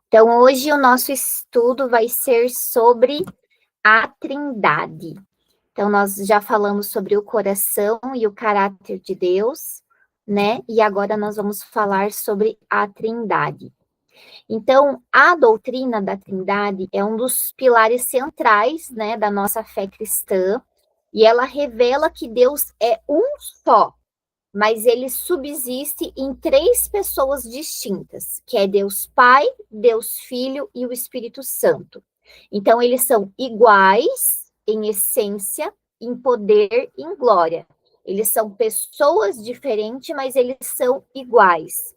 Então, hoje o nosso estudo vai ser sobre a Trindade. Então, nós já falamos sobre o coração e o caráter de Deus, né? E agora nós vamos falar sobre a Trindade. Então, a doutrina da Trindade é um dos pilares centrais, né, da nossa fé cristã, e ela revela que Deus é um só, mas ele subsiste em três pessoas distintas, que é Deus Pai, Deus Filho e o Espírito Santo. Então, eles são iguais em essência, em poder e em glória. Eles são pessoas diferentes, mas eles são iguais.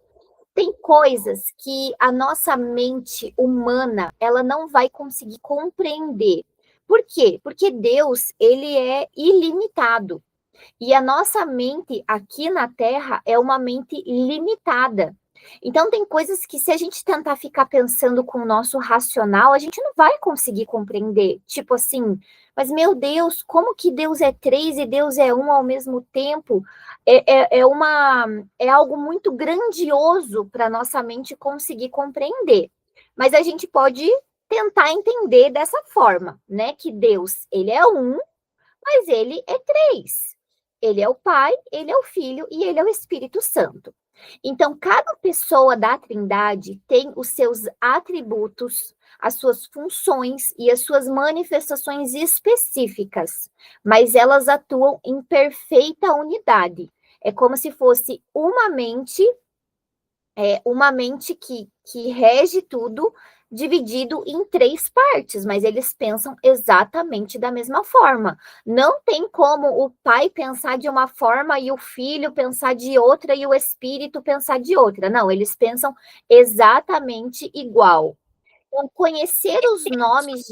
Tem coisas que a nossa mente humana, ela não vai conseguir compreender. Por quê? Porque Deus, ele é ilimitado. E a nossa mente aqui na Terra é uma mente limitada. Então, tem coisas que, se a gente tentar ficar pensando com o nosso racional, a gente não vai conseguir compreender. Tipo assim, mas meu Deus, como que Deus é três e Deus é um ao mesmo tempo? É algo muito grandioso para a nossa mente conseguir compreender. Mas a gente pode tentar entender dessa forma, né? Que Deus, ele é um, mas ele é três. Ele é o Pai, ele é o Filho e ele é o Espírito Santo. Então, cada pessoa da Trindade tem os seus atributos, as suas funções e as suas manifestações específicas, mas elas atuam em perfeita unidade. É como se fosse uma mente que rege tudo, dividido em três partes, mas eles pensam exatamente da mesma forma. Não tem como o pai pensar de uma forma e o filho pensar de outra e o espírito pensar de outra. Não, eles pensam exatamente igual. Então, conhecer os nomes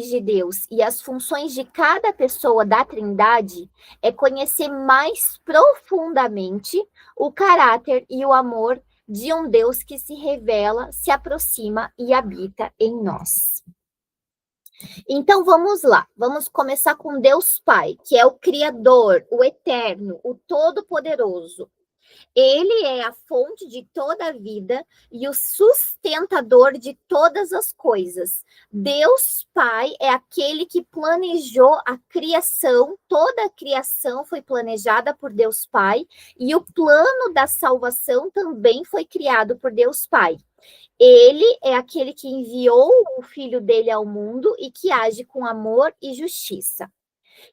de Deus e as funções de cada pessoa da Trindade é conhecer mais profundamente o caráter e o amor de um Deus que se revela, se aproxima e habita em nós. Então vamos lá, vamos começar com Deus Pai, que é o Criador, o Eterno, o Todo-Poderoso. Ele é a fonte de toda a vida e o sustentador de todas as coisas. Deus Pai é aquele que planejou a criação, toda a criação foi planejada por Deus Pai, e o plano da salvação também foi criado por Deus Pai. Ele é aquele que enviou o filho dele ao mundo e que age com amor e justiça.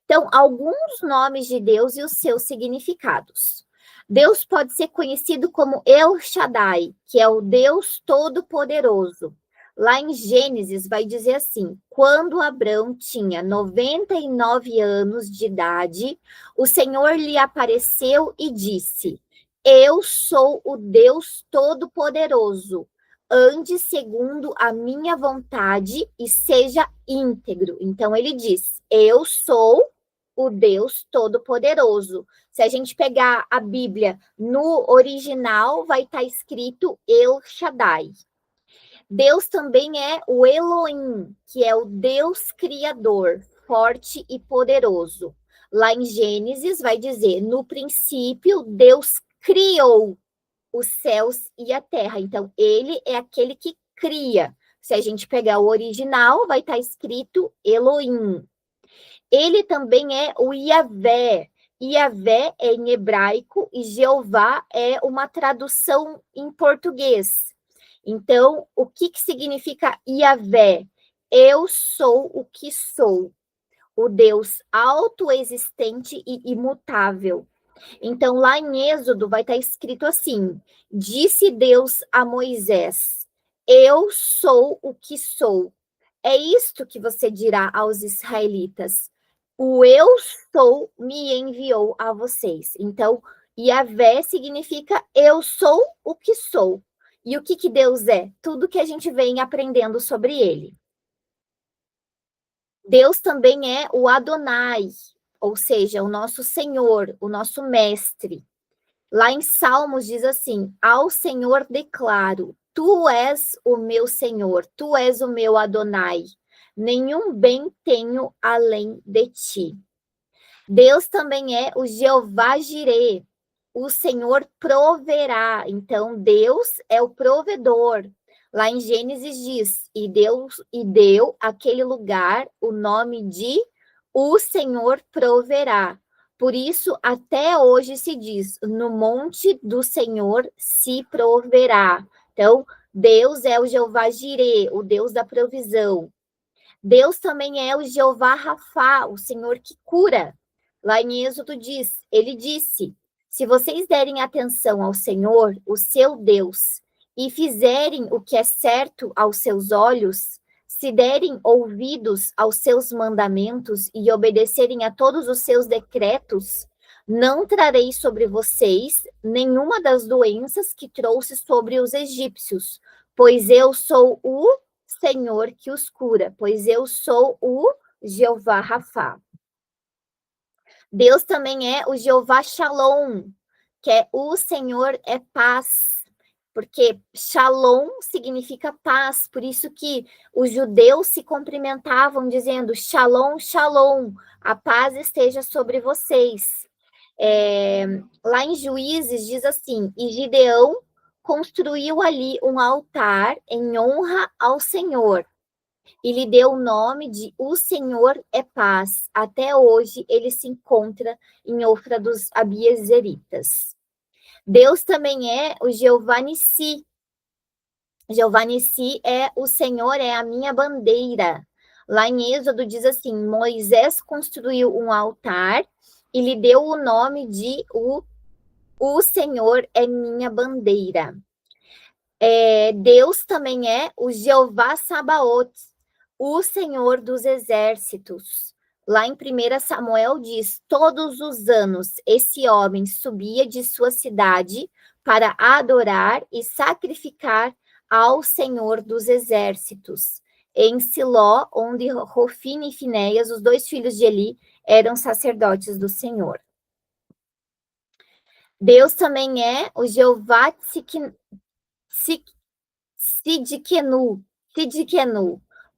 Então, alguns nomes de Deus e os seus significados. Deus pode ser conhecido como El Shaddai, que é o Deus Todo-Poderoso. Lá em Gênesis vai dizer assim: quando Abrão tinha 99 anos de idade, o Senhor lhe apareceu e disse: Eu sou o Deus Todo-Poderoso. Ande segundo a minha vontade e seja íntegro. Então ele diz: Eu sou o Deus Todo-Poderoso. Se a gente pegar a Bíblia no original, vai estar escrito El Shaddai. Deus também é o Elohim, que é o Deus Criador, forte e poderoso. Lá em Gênesis vai dizer: no princípio, Deus criou os céus e a terra. Então, ele é aquele que cria. Se a gente pegar o original, vai estar escrito Elohim. Ele também é o Iavé. Iavé é em hebraico e Jeová é uma tradução em português. Então, o que significa Iavé? Eu sou o que sou, o Deus autoexistente e imutável. Então, lá em Êxodo vai estar escrito assim: disse Deus a Moisés: Eu sou o que sou. É isto que você dirá aos israelitas: o eu sou me enviou a vocês. Então, Yahvé significa eu sou o que sou. E o que Deus é? Tudo que a gente vem aprendendo sobre ele. Deus também é o Adonai, ou seja, o nosso Senhor, o nosso mestre. Lá em Salmos diz assim: ao Senhor declaro, tu és o meu Senhor, tu és o meu Adonai. Nenhum bem tenho além de ti. Deus também é o Jeová Jireh. o Senhor proverá. Então, Deus é o provedor. Lá em Gênesis diz, e deu aquele lugar o nome de o Senhor proverá. Por isso, até hoje se diz, no monte do Senhor se proverá. Então, Deus é o Jeová Jirê, o Deus da provisão. Deus também é o Jeová Rafá, o Senhor que cura. Lá em Êxodo diz, ele disse, se vocês derem atenção ao Senhor, o seu Deus, e fizerem o que é certo aos seus olhos, se derem ouvidos aos seus mandamentos e obedecerem a todos os seus decretos, não trarei sobre vocês nenhuma das doenças que trouxe sobre os egípcios, pois eu sou o Senhor que os cura, pois eu sou o Jeová Rafá. Deus também é o Jeová Shalom, que é o Senhor é paz, porque Shalom significa paz, por isso que os judeus se cumprimentavam dizendo Shalom, Shalom, a paz esteja sobre vocês. Lá em Juízes diz assim, e Gideão construiu ali um altar em honra ao Senhor e lhe deu o nome de O Senhor é Paz. Até hoje ele se encontra em Ofra dos Abiezeritas. Deus também é o Jeová Nissi. Jeová Nissi é o Senhor é a minha bandeira. Lá em Êxodo diz assim, Moisés construiu um altar e lhe deu o nome de o Senhor é minha bandeira. Deus também é o Jeová Sabaoth, o Senhor dos exércitos. Lá em 1 Samuel diz, todos os anos esse homem subia de sua cidade para adorar e sacrificar ao Senhor dos exércitos. Em Siló, onde Rofine e Finéias, os dois filhos de Eli, eram sacerdotes do Senhor. Deus também é o Jeová Sidkenu.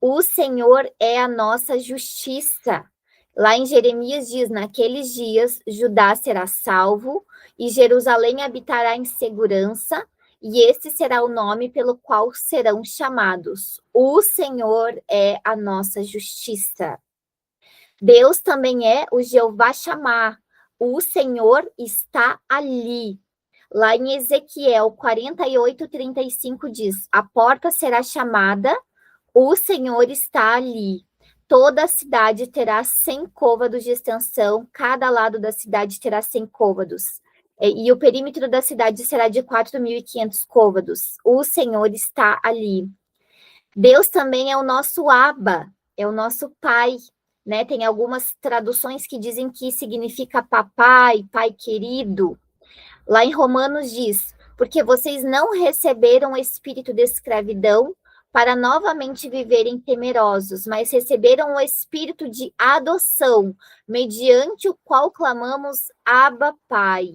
O Senhor é a nossa justiça. Lá em Jeremias diz, naqueles dias Judá será salvo e Jerusalém habitará em segurança, e esse será o nome pelo qual serão chamados. O Senhor é a nossa justiça. Deus também é o Jeová Shammah. O Senhor está ali. Lá em Ezequiel 48:35 diz, a porta será chamada, o Senhor está ali. Toda a cidade terá 100 côvados de extensão, cada lado da cidade terá 100 côvados. E o perímetro da cidade será de 4.500 côvados. O Senhor está ali. Deus também é o nosso Abba, é o nosso Pai, né? Tem algumas traduções que dizem que significa papai, pai querido. Lá em Romanos diz, porque vocês não receberam o espírito de escravidão para novamente viverem temerosos, mas receberam o espírito de adoção, mediante o qual clamamos Abba, Pai.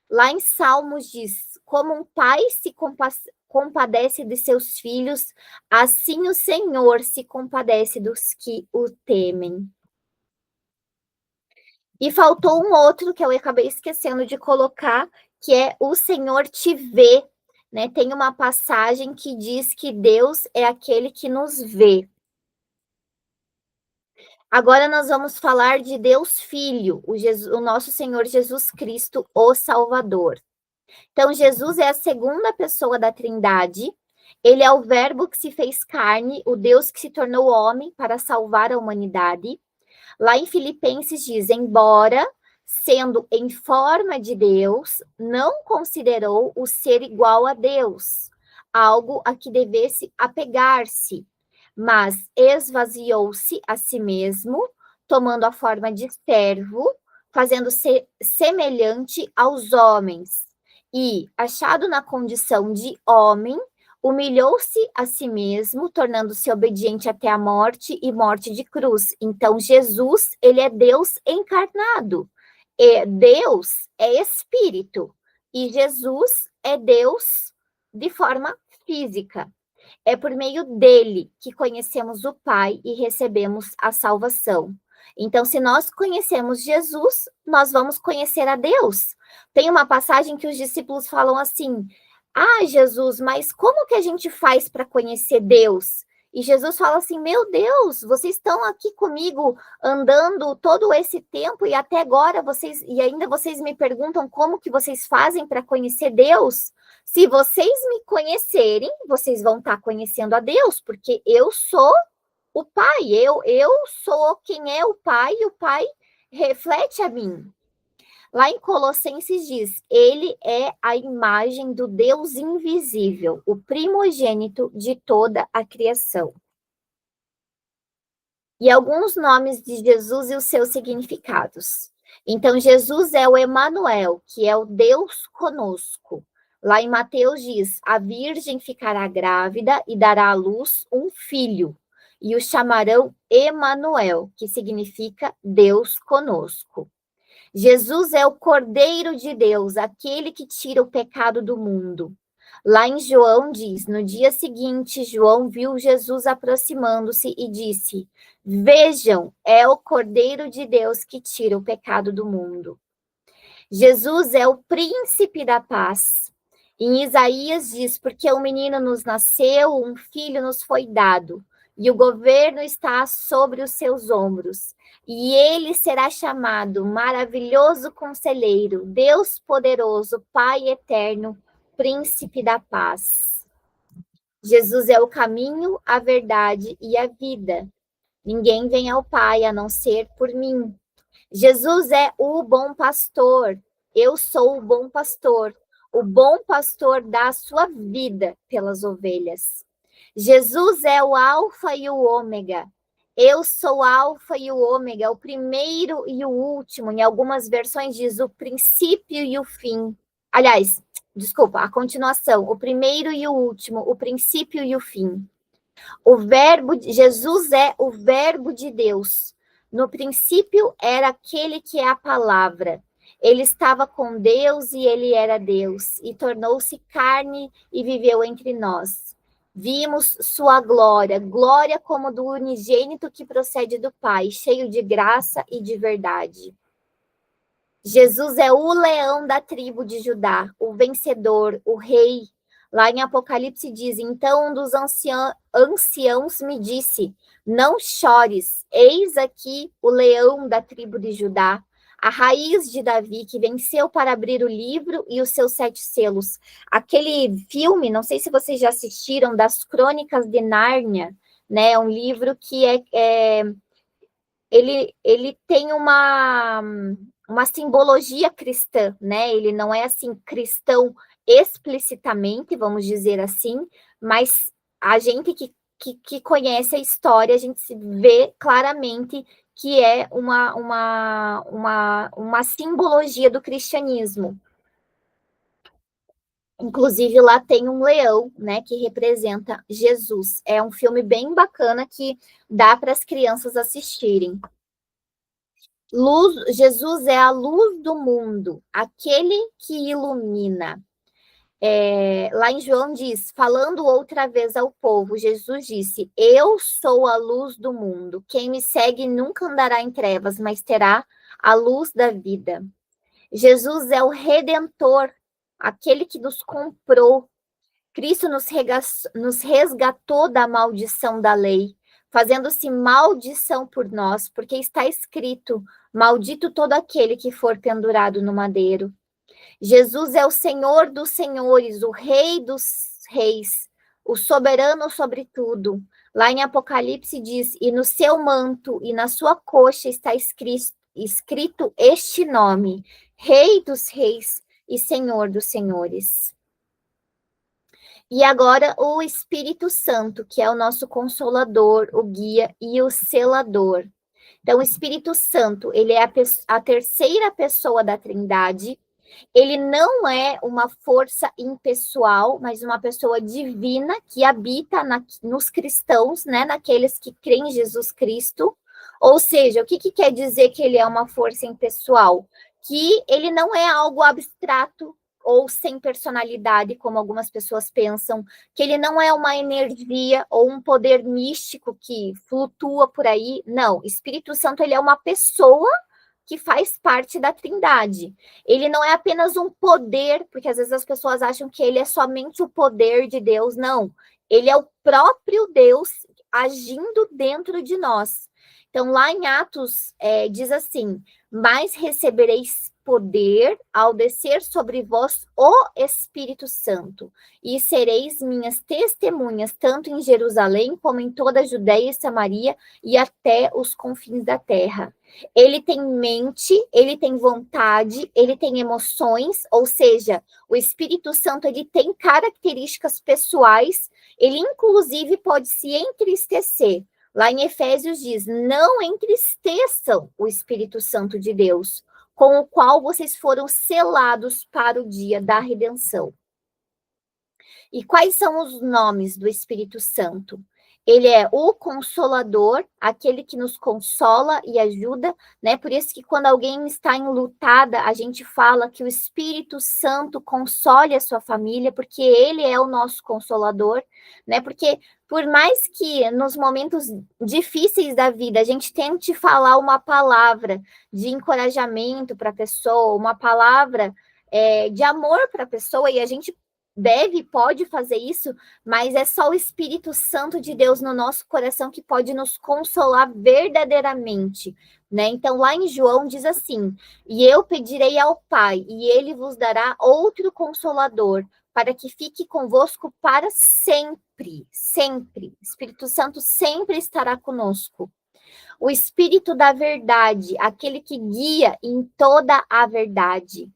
Lá em Salmos diz, como um pai se compadece de seus filhos, assim o Senhor se compadece dos que o temem. E faltou um outro que eu acabei esquecendo de colocar, que é o Senhor te vê, né? Tem uma passagem que diz que Deus é aquele que nos vê. Agora nós vamos falar de Deus Filho, o nosso Senhor Jesus Cristo, o Salvador. Então, Jesus é a segunda pessoa da Trindade. Ele é o Verbo que se fez carne, o Deus que se tornou homem para salvar a humanidade. Lá em Filipenses diz, embora sendo em forma de Deus, não considerou o ser igual a Deus, algo a que devesse apegar-se, mas esvaziou-se a si mesmo, tomando a forma de servo, fazendo-se semelhante aos homens, e, achado na condição de homem, humilhou-se a si mesmo, tornando-se obediente até a morte e morte de cruz. Então, Jesus, ele é Deus encarnado. Deus é espírito. E Jesus é Deus de forma física. É por meio dele que conhecemos o Pai e recebemos a salvação. Então, se nós conhecemos Jesus, nós vamos conhecer a Deus. Tem uma passagem que os discípulos falam assim: Ah, Jesus, mas como que a gente faz para conhecer Deus? E Jesus fala assim: Meu Deus, vocês estão aqui comigo andando todo esse tempo e até agora ainda vocês me perguntam como que vocês fazem para conhecer Deus? Se vocês me conhecerem, vocês vão estar conhecendo a Deus, porque eu sou o Pai, eu sou quem é o Pai e o Pai reflete a mim. Lá em Colossenses diz: Ele é a imagem do Deus invisível, o primogênito de toda a criação. E alguns nomes de Jesus e os seus significados. Então, Jesus é o Emanuel, que é o Deus conosco. Lá em Mateus diz: A virgem ficará grávida e dará à luz um filho, e o chamarão Emanuel, que significa Deus conosco. Jesus é o Cordeiro de Deus, aquele que tira o pecado do mundo. Lá em João diz: No dia seguinte, João viu Jesus aproximando-se e disse: Vejam, é o Cordeiro de Deus que tira o pecado do mundo. Jesus é o príncipe da paz. Em Isaías diz: Porque um menino nos nasceu, um filho nos foi dado, e o governo está sobre os seus ombros. E ele será chamado Maravilhoso Conselheiro, Deus Poderoso, Pai Eterno, Príncipe da Paz. Jesus é o caminho, a verdade e a vida. Ninguém vem ao Pai a não ser por mim. Jesus é o bom pastor. Eu sou o bom pastor. O bom pastor dá a sua vida pelas ovelhas. Jesus é o alfa e o ômega. Eu sou o alfa e o ômega, o primeiro e o último. Em algumas versões diz o princípio e o fim. Aliás, desculpa, a continuação. O primeiro e o último, o princípio e o fim. Jesus é o verbo de Deus. No princípio era aquele que é a palavra. Ele estava com Deus e ele era Deus, e tornou-se carne e viveu entre nós. Vimos sua glória, glória como do unigênito que procede do Pai, cheio de graça e de verdade. Jesus é o leão da tribo de Judá, o vencedor, o rei. Lá em Apocalipse diz: Então um dos anciãos me disse: Não chores, eis aqui o leão da tribo de Judá, a raiz de Davi, que venceu para abrir o livro e os seus 7 selos. Aquele filme, não sei se vocês já assistiram, das Crônicas de Nárnia, né? É um livro que ele tem uma simbologia cristã, né? Ele não é assim cristão explicitamente, vamos dizer assim, mas a gente que conhece a história, a gente se vê claramente que é uma simbologia do cristianismo. Inclusive, lá tem um leão, né, que representa Jesus. É um filme bem bacana que dá para as crianças assistirem. Jesus é a luz do mundo, aquele que ilumina. Lá em João diz, falando outra vez ao povo, Jesus disse: Eu sou a luz do mundo. Quem me segue nunca andará em trevas, mas terá a luz da vida. Jesus é o Redentor, aquele que nos comprou. Cristo nos resgatou da maldição da lei, fazendo-se maldição por nós, porque está escrito: Maldito todo aquele que for pendurado no madeiro. Jesus é o Senhor dos senhores, o Rei dos reis, o soberano sobre tudo. Lá em Apocalipse diz: E no seu manto e na sua coxa está escrito este nome: Rei dos reis e Senhor dos senhores. E agora o Espírito Santo, que é o nosso consolador, o guia e o selador. Então, o Espírito Santo, ele é a terceira pessoa da Trindade. Ele não é uma força impessoal, mas uma pessoa divina que habita nos cristãos, né, naqueles que creem em Jesus Cristo. Ou seja, o que quer dizer que ele é uma força impessoal? Que ele não é algo abstrato ou sem personalidade, como algumas pessoas pensam, que ele não é uma energia ou um poder místico que flutua por aí. Não, Espírito Santo, ele é uma pessoa que faz parte da Trindade. Ele não é apenas um poder, porque às vezes as pessoas acham que ele é somente o poder de Deus. Não, ele é o próprio Deus agindo dentro de nós. Então, lá em Atos, diz assim: mas recebereis poder ao descer sobre vós o Espírito Santo, e sereis minhas testemunhas, tanto em Jerusalém, como em toda a Judéia e Samaria, e até os confins da terra. Ele tem mente, ele tem vontade, ele tem emoções, ou seja, o Espírito Santo, ele tem características pessoais, ele inclusive pode se entristecer. Lá em Efésios diz: não entristeçam o Espírito Santo de Deus, com o qual vocês foram selados para o dia da redenção. E quais são os nomes do Espírito Santo? Ele é o Consolador, aquele que nos consola e ajuda, né? Por isso que quando alguém está enlutada, a gente fala que o Espírito Santo console a sua família, porque ele é o nosso consolador, né? Porque por mais que nos momentos difíceis da vida a gente tente falar uma palavra de encorajamento para a pessoa, uma palavra de amor para a pessoa, e a gente pode fazer isso, mas é só o Espírito Santo de Deus no nosso coração que pode nos consolar verdadeiramente, né? Então, lá em João diz assim: e eu pedirei ao Pai, e ele vos dará outro consolador, para que fique convosco para sempre, sempre. O Espírito Santo sempre estará conosco. O Espírito da verdade, aquele que guia em toda a verdade.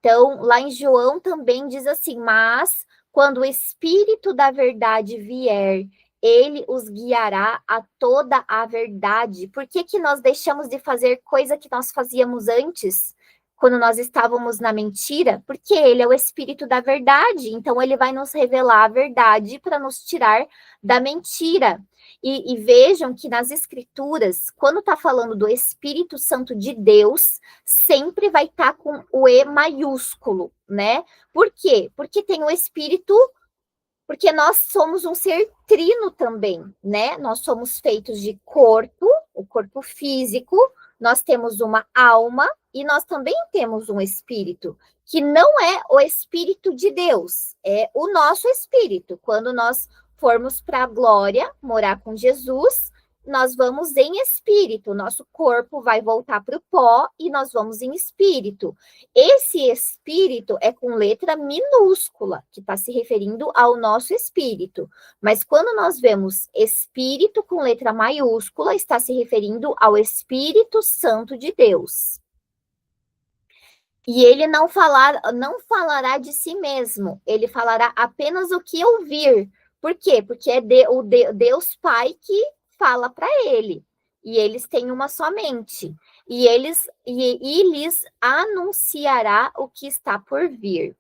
Então, lá em João também diz assim: mas quando o Espírito da verdade vier, ele os guiará a toda a verdade. Por que que nós deixamos de fazer coisa que nós fazíamos antes, quando nós estávamos na mentira? Porque ele é o Espírito da verdade, então ele vai nos revelar a verdade para nos tirar da mentira. E vejam que nas Escrituras, quando está falando do Espírito Santo de Deus, sempre vai estar com o E maiúsculo, né? Por quê? Porque tem o Espírito, porque nós somos um ser trino também, né? Nós somos feitos de corpo, o corpo físico, nós temos uma alma e nós também temos um espírito, que não é o Espírito de Deus, é o nosso espírito. Quando nós formos para a glória, morar com Jesus, nós vamos em espírito, nosso corpo vai voltar para o pó e nós vamos em espírito. Esse espírito é com letra minúscula, que está se referindo ao nosso espírito. Mas quando nós vemos espírito com letra maiúscula, está se referindo ao Espírito Santo de Deus. E ele não falará de si mesmo, ele falará apenas o que ouvir. Por quê? Porque é Deus Pai que fala para ele. E eles têm uma só mente. E lhes anunciará o que está por vir.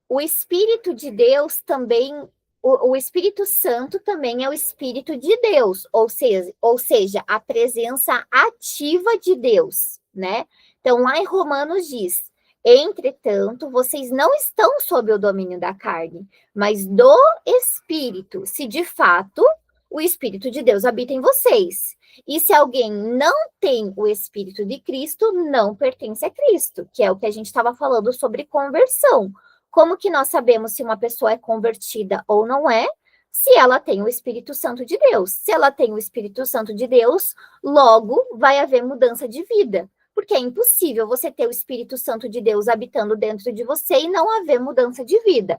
O Espírito de Deus também, o Espírito Santo também é o Espírito de Deus, ou seja, a presença ativa de Deus, né? Então, lá em Romanos diz: entretanto, vocês não estão sob o domínio da carne, mas do Espírito, se de fato o Espírito de Deus habita em vocês. E se alguém não tem o Espírito de Cristo, não pertence a Cristo, que é o que a gente estava falando sobre conversão. Como que nós sabemos se uma pessoa é convertida ou não é? Se ela tem o Espírito Santo de Deus. Se ela tem o Espírito Santo de Deus, logo vai haver mudança de vida. Porque é impossível você ter o Espírito Santo de Deus habitando dentro de você e não haver mudança de vida.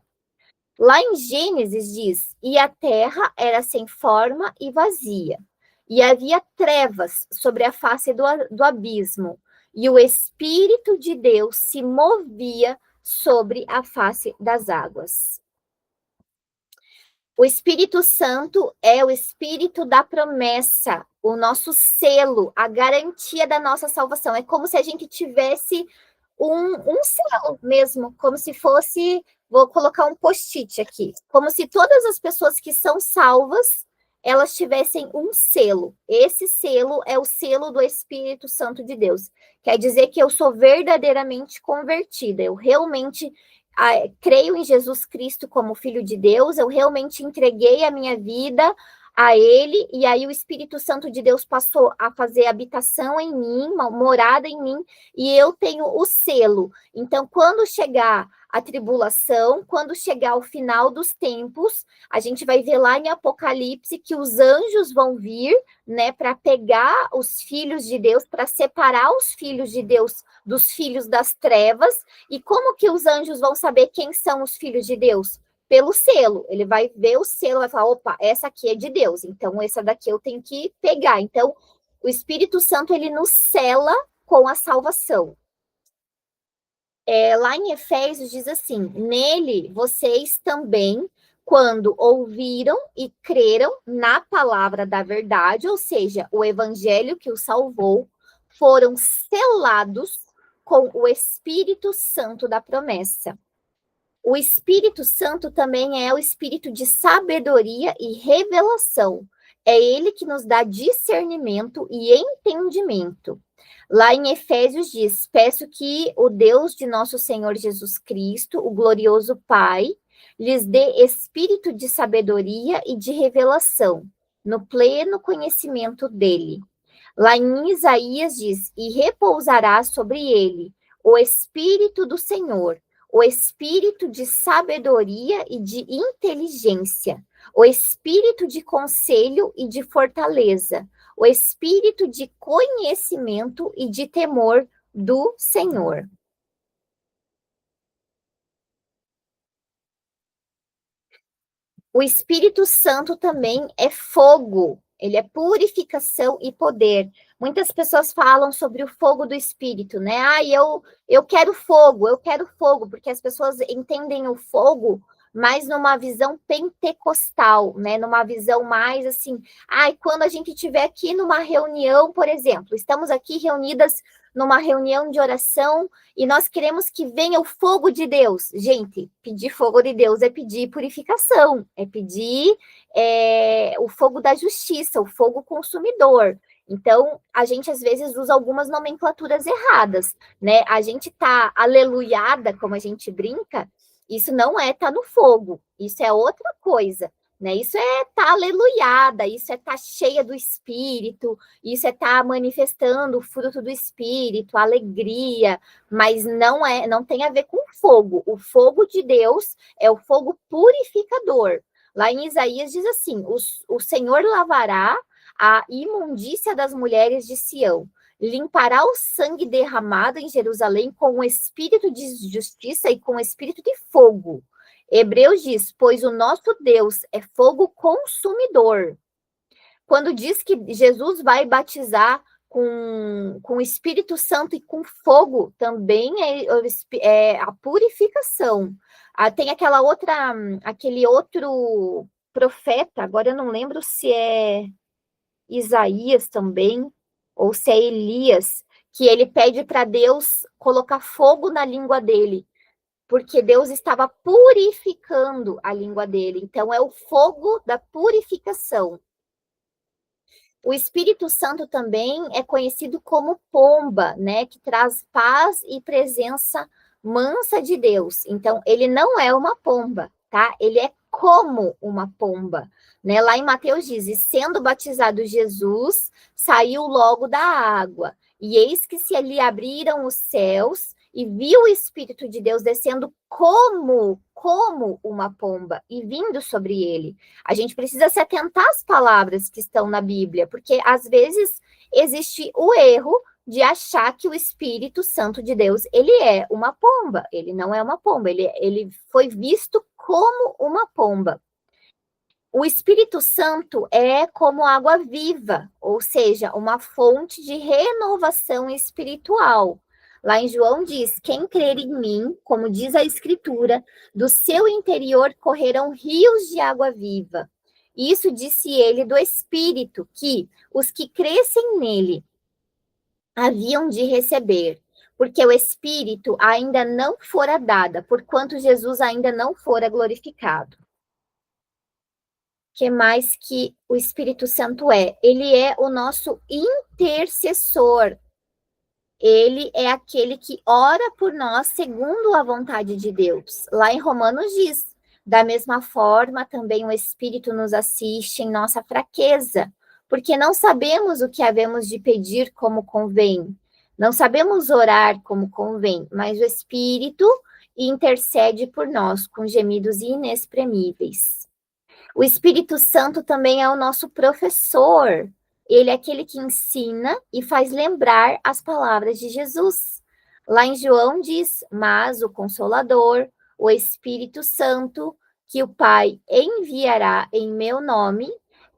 Lá em Gênesis diz: e a terra era sem forma e vazia, e havia trevas sobre a face do abismo, e o Espírito de Deus se movia sobre a face das águas. O Espírito Santo é o Espírito da promessa, o nosso selo, a garantia da nossa salvação. É como se a gente tivesse um selo mesmo, como se fosse, vou colocar um post-it aqui, como se todas as pessoas que são salvas, elas tivessem um selo. Esse selo é o selo do Espírito Santo de Deus. Quer dizer que eu sou verdadeiramente convertida. Eu realmente creio em Jesus Cristo como Filho de Deus. Eu realmente entreguei a minha vida a Ele. E aí o Espírito Santo de Deus passou a fazer habitação em mim, uma morada em mim. E eu tenho o selo. Então, quando chegar a tribulação, quando chegar o final dos tempos, a gente vai ver lá em Apocalipse que os anjos vão vir, né, para pegar os filhos de Deus, para separar os filhos de Deus dos filhos das trevas. E como que os anjos vão saber quem são os filhos de Deus? Pelo selo. Ele vai ver o selo, vai falar, opa, essa aqui é de Deus, então essa daqui eu tenho que pegar. Então, o Espírito Santo, ele nos sela com a salvação. Lá em Efésios diz assim: nele vocês também, quando ouviram e creram na palavra da verdade, ou seja, o evangelho que os salvou, foram selados com o Espírito Santo da promessa. O Espírito Santo também é o espírito de sabedoria e revelação. É ele que nos dá discernimento e entendimento. Lá em Efésios diz: peço que o Deus de nosso Senhor Jesus Cristo, o glorioso Pai, lhes dê espírito de sabedoria e de revelação, no pleno conhecimento dele. Lá em Isaías diz: e repousará sobre ele o Espírito do Senhor, o Espírito de sabedoria e de inteligência, o Espírito de conselho e de fortaleza, o Espírito de conhecimento e de temor do Senhor. O Espírito Santo também é fogo, ele é purificação e poder. Muitas pessoas falam sobre o fogo do Espírito, né? Eu quero fogo, porque as pessoas entendem o fogo mais numa visão pentecostal, né? Numa visão mais assim, quando a gente estiver aqui numa reunião, por exemplo, estamos aqui reunidas numa reunião de oração e nós queremos que venha o fogo de Deus. Gente, pedir fogo de Deus é pedir purificação, é pedir o fogo da justiça, o fogo consumidor. Então, a gente às vezes usa algumas nomenclaturas erradas, né? A gente tá aleluiada, como a gente brinca, isso não é tá no fogo, isso é outra coisa, né? Isso é tá aleluiada, isso é tá cheia do Espírito, isso é tá manifestando o fruto do Espírito, alegria, mas não tem a ver com fogo. O fogo de Deus é o fogo purificador. Lá em Isaías diz assim: o Senhor lavará a imundícia das mulheres de Sião, limpará o sangue derramado em Jerusalém com o espírito de justiça e com o espírito de fogo. Hebreus diz: pois o nosso Deus é fogo consumidor. Quando diz que Jesus vai batizar com o Espírito Santo e com fogo, também é a purificação. Tem aquele outro profeta, agora eu não lembro se é Isaías também, ou se é Elias, que ele pede para Deus colocar fogo na língua dele, porque Deus estava purificando a língua dele. Então, é o fogo da purificação. O Espírito Santo também é conhecido como pomba, né, que traz paz e presença mansa de Deus. Então, ele não é uma pomba, tá? Ele é como uma pomba, né? Lá em Mateus diz: e sendo batizado Jesus, saiu logo da água, e eis que se lhe abriram os céus, e viu o Espírito de Deus descendo como uma pomba e vindo sobre ele. A gente precisa se atentar às palavras que estão na Bíblia, porque às vezes existe o erro de achar que o Espírito Santo de Deus, ele é uma pomba. Ele não é uma pomba, ele foi visto como uma pomba. O Espírito Santo é como água viva, ou seja, uma fonte de renovação espiritual. Lá em João diz: quem crer em mim, como diz a Escritura, do seu interior correrão rios de água viva. Isso disse ele do Espírito, que os que crescem nele haviam de receber, porque o Espírito ainda não fora dada, porquanto Jesus ainda não fora glorificado. Que mais que o Espírito Santo é? Ele é o nosso intercessor. Ele é aquele que ora por nós segundo a vontade de Deus. Lá em Romanos diz: da mesma forma, também o Espírito nos assiste em nossa fraqueza, porque não sabemos o que havemos de pedir como convém. Não sabemos orar como convém, mas o Espírito intercede por nós com gemidos inexprimíveis. O Espírito Santo também é o nosso professor. Ele é aquele que ensina e faz lembrar as palavras de Jesus. Lá em João diz: mas o Consolador, o Espírito Santo, que o Pai enviará em meu nome,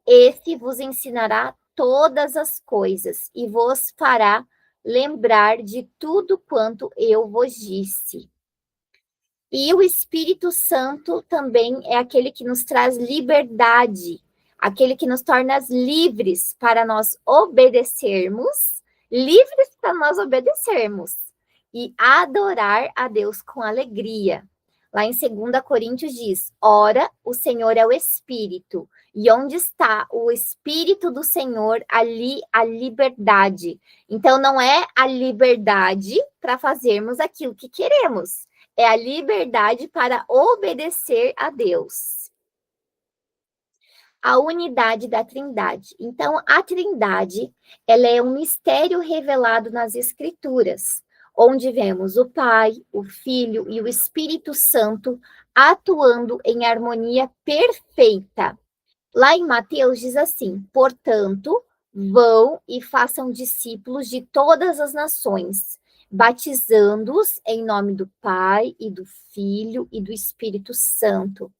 esse vos ensinará todas as coisas e vos fará lembrar de tudo quanto eu vos disse. E o Espírito Santo também é aquele que nos traz liberdade, aquele que nos torna livres para nós obedecermos, e adorar a Deus com alegria. Lá em 2 Coríntios diz: ora, o Senhor é o Espírito, e onde está o Espírito do Senhor, ali a liberdade. Então, não é a liberdade para fazermos aquilo que queremos, é a liberdade para obedecer a Deus. A unidade da Trindade. Então, a Trindade, ela é um mistério revelado nas Escrituras, onde vemos o Pai, o Filho e o Espírito Santo atuando em harmonia perfeita. Lá em Mateus diz assim: portanto, vão e façam discípulos de todas as nações, batizando-os em nome do Pai e do Filho e do Espírito Santo.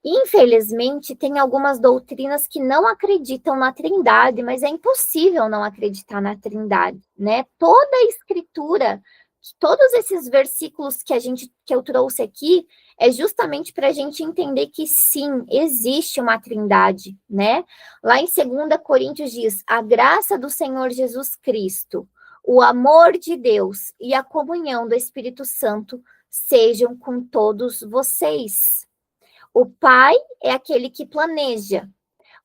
Infelizmente, tem algumas doutrinas que não acreditam na Trindade, mas é impossível não acreditar na Trindade, né? Toda a Escritura, todos esses versículos que eu trouxe aqui, é justamente para a gente entender que sim, existe uma Trindade, né? Lá em 2 Coríntios diz: a graça do Senhor Jesus Cristo, o amor de Deus e a comunhão do Espírito Santo sejam com todos vocês. O Pai é aquele que planeja,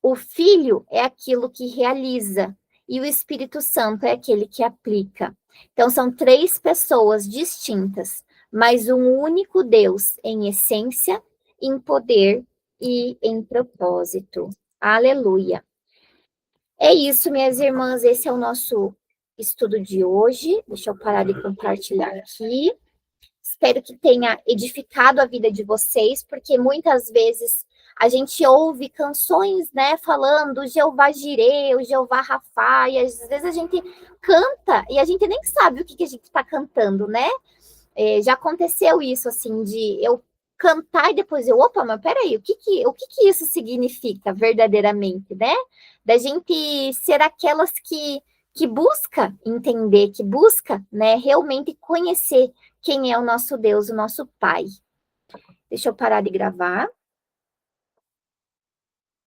o Filho é aquilo que realiza, e o Espírito Santo é aquele que aplica. Então, são 3 pessoas distintas, mas um único Deus em essência, em poder e em propósito. Aleluia. É isso, minhas irmãs, esse é o nosso estudo de hoje. Deixa eu parar de compartilhar aqui. Espero que tenha edificado a vida de vocês, porque muitas vezes a gente ouve canções, né, falando Jeová Jireh, o Jeová Rafá, e às vezes a gente canta e a gente nem sabe o que a gente está cantando, né? Já aconteceu isso, assim, de eu cantar e depois opa, mas peraí, o que isso significa verdadeiramente, né? Da gente ser aquelas que busca entender, que busca, né, realmente conhecer quem é o nosso Deus, o nosso Pai. Deixa eu parar de gravar.